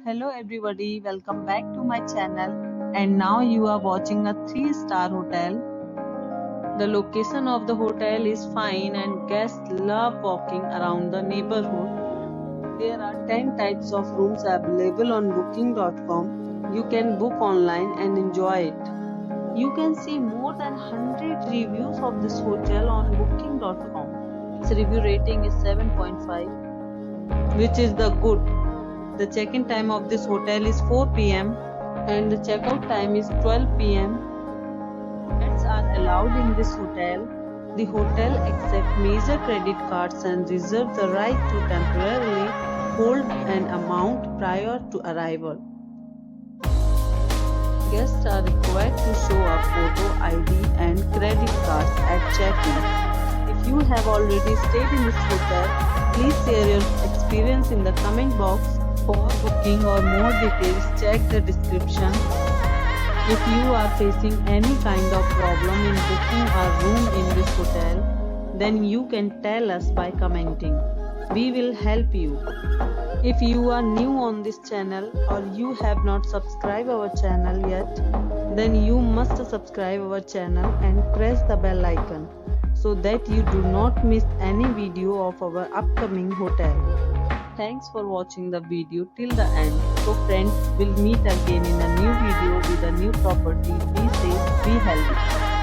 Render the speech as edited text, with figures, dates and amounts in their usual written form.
Hello everybody, welcome back to my channel, and now you are watching a 3-star hotel. The location of the hotel is fine and guests love walking around the neighborhood. There are 10 types of rooms available on booking.com. You can book online and enjoy it. You can see more than 100 reviews of this hotel on booking.com. Its review rating is 7.5, which is the good. The check-in time of this hotel is 4 p.m. and the check-out time is 12 p.m. Pets are allowed in this hotel. The hotel accepts major credit cards and reserves the right to temporarily hold an amount prior to arrival. Guests are required to show a photo ID and credit cards at check-in. If you have already stayed in this hotel, please share your experience in the comment box. For booking or more details, check the description. If you are facing any kind of problem in booking a room in this hotel, then you can tell us by commenting. We will help you. If you are new on this channel or you have not subscribed our channel yet, then you must subscribe our channel and press the bell icon so that you do not miss any video of our upcoming hotel. Thanks for watching the video till the end. So friends, we'll meet again in a new video with a new property. Be safe, be healthy.